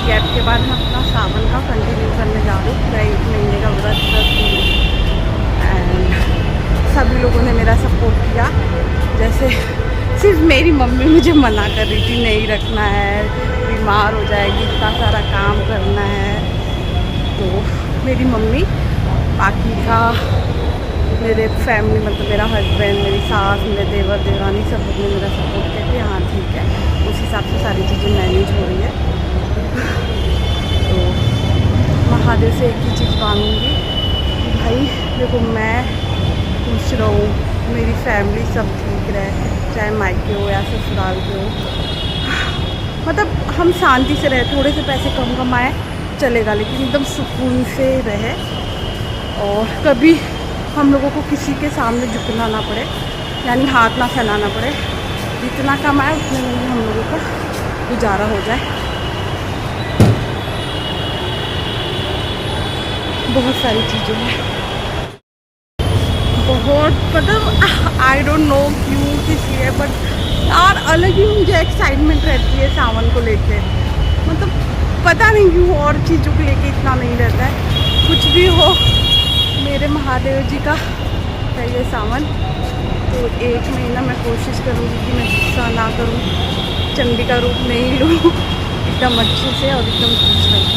Gap के बाद मैं अपना सावन का कंटिन्यू करने जा रही हूँ। मैं 1 महीने का व्रत एंड सभी लोगों ने मेरा सपोर्ट किया। जैसे सिर्फ मेरी मम्मी मुझे मना कर रही थी, नहीं रखना है, बीमार हो जाएगी, इतना सारा काम करना है। तो मेरी मम्मी, बाकी का मेरे फैमिली मतलब मेरा हस्बैंड, मेरी सास, मेरे देवर देवरानी सब लोग ने मेरा सपोर्ट किया कि हाँ ठीक है, उस हिसाब से सारी चीज़ें मैनेज हो रही है। तो महादेव से एक ही चीज़ मांगूंगी कि भाई देखो मैं खुश रहूँ, मेरी फैमिली सब ठीक रहे, चाहे मायके हो या ससुराल के हो, मतलब हम शांति से रहे, थोड़े से पैसे कम कमाए चलेगा लेकिन एकदम सुकून से रहे और कभी हम लोगों को किसी के सामने झुकना ना पड़े, यानी हाथ ना फैलाना पड़े। जितना कमाए उतने में हम लोगों का गुजारा हो जाए। बहुत सारी चीज़ें हैं, बहुत मतलब आई डोंट नो क्यों किस लिए, बट यार अलग ही मुझे एक्साइटमेंट रहती है सावन को लेके। मतलब पता नहीं क्यों और चीज़ों को लेके इतना नहीं रहता है। कुछ भी हो, मेरे महादेव जी का है ये सावन। तो 1 महीना मैं कोशिश करूँगी कि मैं गुस्सा ना करूँ, चंडी का रूप नहीं लूँ, एकदम अच्छे से और एकदम खुश रहूँ।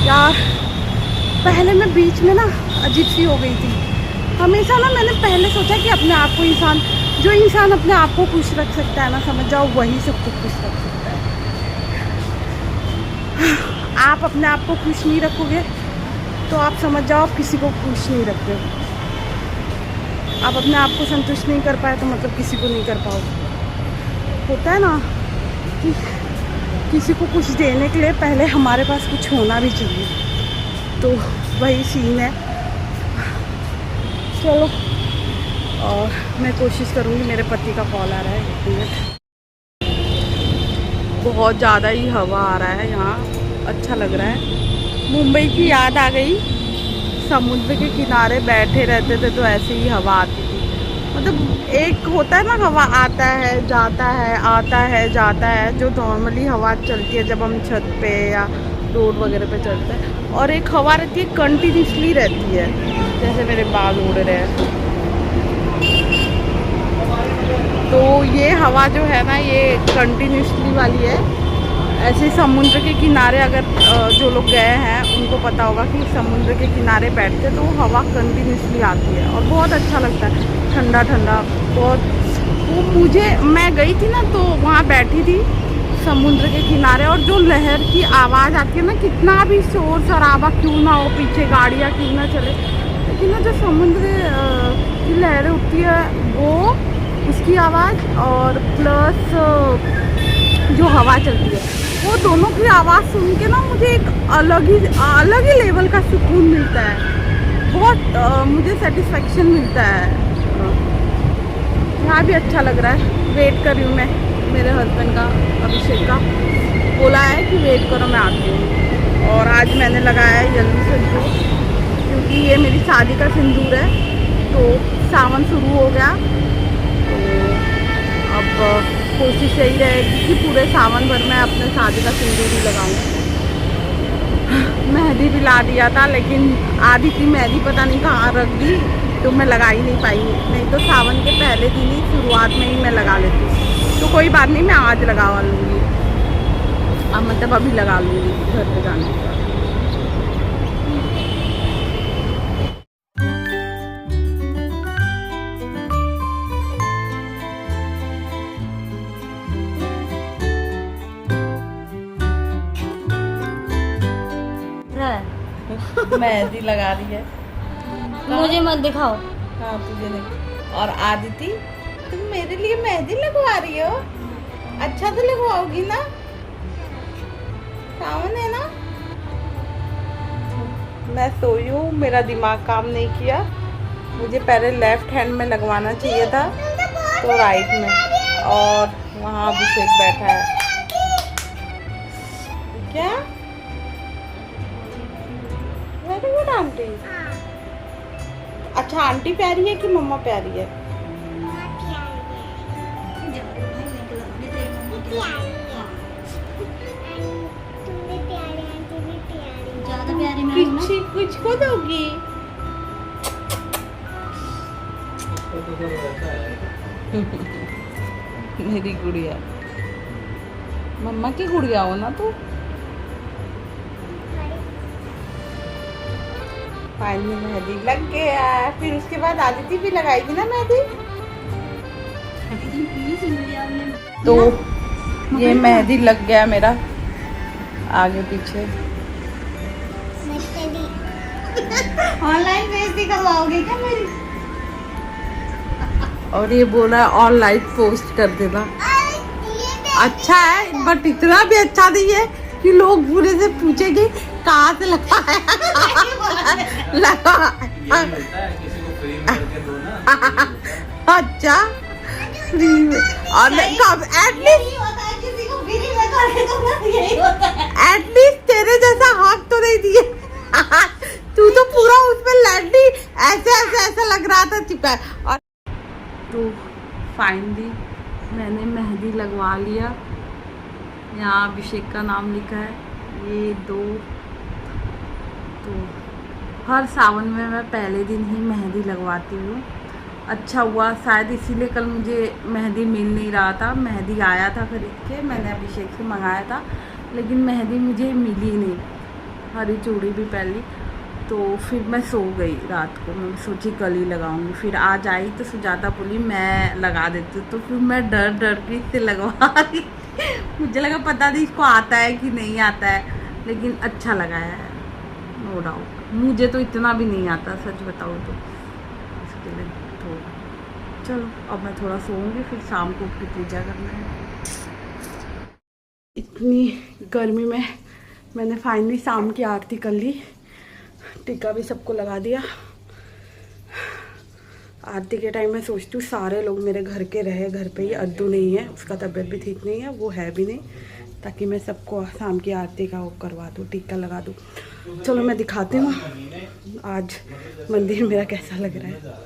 यार पहले मैं बीच में ना अजीब सी हो गई थी। हमेशा ना मैंने पहले सोचा कि अपने आप को जो इंसान अपने आप को खुश रख सकता है ना, समझ जाओ वही सबको खुश रख सकता है। आप अपने आप को खुश नहीं रखोगे तो आप समझ जाओ आप किसी को खुश नहीं रख रहे हो। आप अपने आप को संतुष्ट नहीं कर पाए तो मतलब किसी को नहीं कर पाओगे। होता है ना कि किसी को कुछ देने के लिए पहले हमारे पास कुछ होना भी चाहिए, तो वही सीन है। चलो, और मैं कोशिश करूँगी। मेरे पति का कॉल आ रहा है, 1 मिनट। बहुत ज़्यादा ही हवा आ रहा है यहाँ, अच्छा लग रहा है। मुंबई की याद आ गई। समुद्र के किनारे बैठे रहते थे तो ऐसे ही हवा आती थी। मतलब एक होता है ना, हवा आता है जाता है, आता है जाता है, जो नॉर्मली हवा चलती है जब हम छत पे या रोड वगैरह पे चलते हैं, और एक हवा रहती है कंटिन्यूसली रहती है। जैसे मेरे बाल उड़ रहे हैं, तो ये हवा जो है ना ये कंटिन्यूसली वाली है। ऐसे समुद्र के किनारे अगर जो लोग गए हैं उनको पता होगा कि समुद्र के किनारे बैठते तो हवा कंटिन्यूसली आती है और बहुत अच्छा लगता है, ठंडा ठंडा बहुत। वो मैं गई थी ना तो वहाँ बैठी थी समुद्र के किनारे, और जो लहर की आवाज़ आती है ना, कितना भी शोर शराबा क्यों ना हो, पीछे गाड़ियाँ क्यों ना चले, लेकिन ना जो समुद्र की लहरें उठती है वो, उसकी आवाज़ और प्लस जो हवा चलती है, वो दोनों की आवाज़ सुन के ना मुझे एक अलग ही लेवल का सुकून मिलता है। बहुत मुझे सेटिस्फेक्शन मिलता है। यहाँ भी अच्छा लग रहा है। वेट कर रही हूँ मैं मेरे हस्बैंड का, अभिषेक का। बोला है कि वेट करो मैं आती हूँ। और आज मैंने लगाया है येलो सिंदूर, क्योंकि ये मेरी शादी का सिंदूर है। तो सावन शुरू हो गया, तो अब कोशिश यही रहेगी कि पूरे सावन भर मैं अपने शादी का सिंदूर ही लगाऊं। मेहंदी भी ला दिया था, लेकिन आधी की मेहंदी पता नहीं कहाँ रख दी, तो मैं लगा ही नहीं पाई। नहीं तो सावन के पहले दिन ही, शुरुआत में ही मैं लगा लेती। तो कोई बात नहीं, मैं आज लगा लूँगी, अब मतलब अभी लगा लूँगी घर पे जाने के बाद। मेहंदी लगा रही है। मुझे मत दिखाओ। हाँ तुझे नहीं। और आदिति, तुम मेरे लिए मेहंदी लगवा रही हो? अच्छा तो लगवाओगी ना? सावन है ना? मैं सोई हूँ, मेरा दिमाग काम नहीं किया। मुझे पहले लेफ्ट हैंड में लगवाना चाहिए था, तो राइट में। और वहाँ अभिषेक बैठा है। क्या? Very good aunty. अच्छा, आंटी प्यारी है कि मम्मा प्यारी है? जाओगी? मेरी गुड़िया, मम्मा की गुड़िया हो ना तू। फाइनली मेहंदी लग गया। फिर उसके बाद आदित्य भी लगाएगी ना मेहंदी। तो ये मेहंदी लग गया मेरा आगे पीछे। ऑनलाइन बेइज्जती करवाओगे क्या मेरी? और ये बोल रहा है ऑनलाइन पोस्ट कर देना। अच्छा है बट इतना भी अच्छा नहीं है कि लोग बुरे से पूछेंगे कहाँ से लगाया। अच्छा फ्री में और एटलीस्ट तेरे जैसा हक तो नहीं दिए। तू तो पूरा उसमें लैंडी ऐसे लग रहा था चिपका। और तो फाइनली मैंने मेहंदी लगवा लिया। यहाँ अभिषेक का नाम लिखा है। ये दो तो हर सावन में मैं पहले दिन ही मेहंदी लगवाती हूँ। अच्छा हुआ शायद इसीलिए कल मुझे मेहंदी मिल नहीं रहा था। मेहंदी आया था खरीद के, मैंने अभिषेक से मंगाया था, लेकिन मेहंदी मुझे मिली नहीं। हरी चूड़ी भी पहन ली तो फिर मैं सो गई रात को। मैं सोची कल ही लगाऊंगी। फिर आज आई तो सुजाता बोली मैं लगा देती हूँ, तो फिर मैं डर के इससे लगवा रही। मुझे लगा पता नहीं इसको आता है कि नहीं आता है, लेकिन अच्छा लगा है नो डाउट। मुझे तो इतना भी नहीं आता सच बताऊँ तो। इसके लिए तो चलो अब मैं थोड़ा सोऊंगी, फिर शाम को उठ के पूजा करना है। इतनी गर्मी में मैंने फाइनली शाम की आरती कर ली। टीका भी सबको लगा दिया। आरती के टाइम मैं सोचती हूँ सारे लोग मेरे घर के रहे, घर पे ही। अद्दू नहीं है, उसका तबीयत भी ठीक नहीं है, वो है भी नहीं, ताकि मैं सबको शाम की आरती का वो करवा दूँ, टीका लगा दूँ। चलो मैं दिखाती हूँ आज मंदिर मेरा कैसा लग रहा है।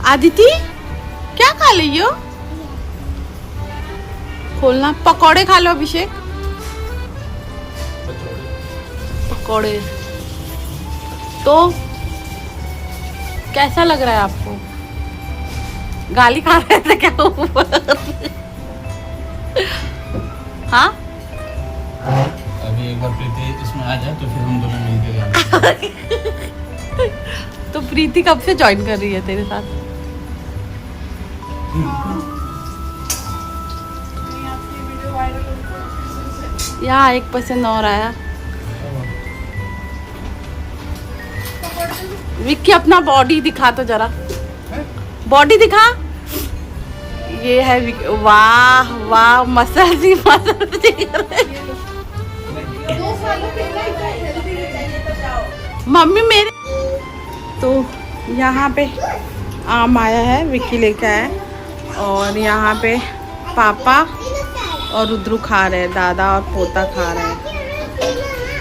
आदिति क्या खा रही हो? खोलना। पकौड़े खा लो अभिषेक, पकौड़े। तो कैसा लग रहा है आपको? गाली खा रहे थे क्या ऊपर? हाँ अभी एक बार प्रीति इसमें आ जाए तो फिर हम दोनों मिलके जाएंगे। तो प्रीति कब से ज्वाइन कर रही है तेरे साथ? यहाँ 1% और आया। विक्की अपना बॉडी दिखा तो जरा, बॉडी दिखा। ये है वाह वाह, मसल सी मम्मी मेरे। तो यहाँ पे आम आया है, विक्की लेके आया है। और यहाँ पे पापा और रुद्रू खा रहे हैं, दादा और पोता खा रहे हैं।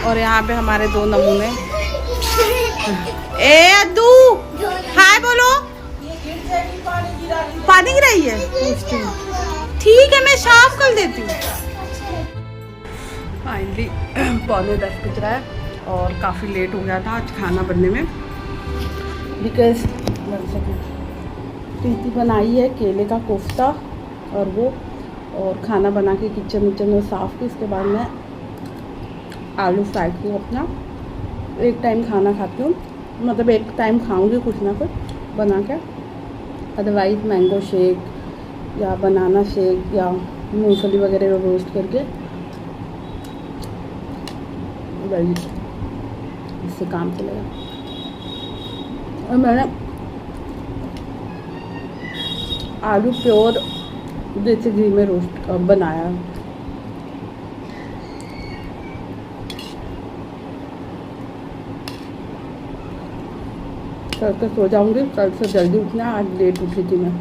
और यहाँ पे हमारे दो नमूने। ए अद्दू हाय बोलो। पानी गिराई है? पूछती हूँ। ठीक है मैं साफ कर देती हूँ। फाइनली 9:45 बज रहा है और काफ़ी लेट हो गया था आज खाना बनने में, बिकॉज प्रीति बनाई है केले का कोफ्ता और वो, और खाना बना के किचन में साफ़ की। उसके बाद मैं आलू फ्राई की अपना। एक टाइम खाना खाती हूँ, मतलब एक टाइम खाऊंगी कुछ ना कुछ बना के। अदरवाइज़ मैंगो शेक या बनाना शेक या मूंगफली वगैरह रोस्ट करके वही, इससे काम चलेगा। और मैंने आलू प्योर देसी घी में रोस्ट बनाया। करके सो जाऊंगी। कल से जल्दी उठना, आज लेट उठी थी मैं।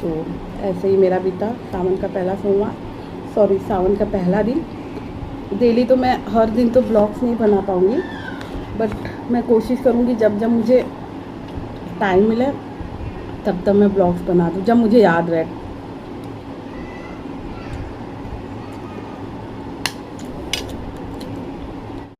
तो ऐसे ही मेरा बीता सावन का पहला सोमवार, सॉरी सावन का पहला दिन। डेली तो मैं हर दिन तो ब्लॉग्स नहीं बना पाऊँगी, बट मैं कोशिश करूँगी जब जब मुझे टाइम मिले तब तब मैं ब्लॉग्स बना दूँ, जब मुझे याद रहे।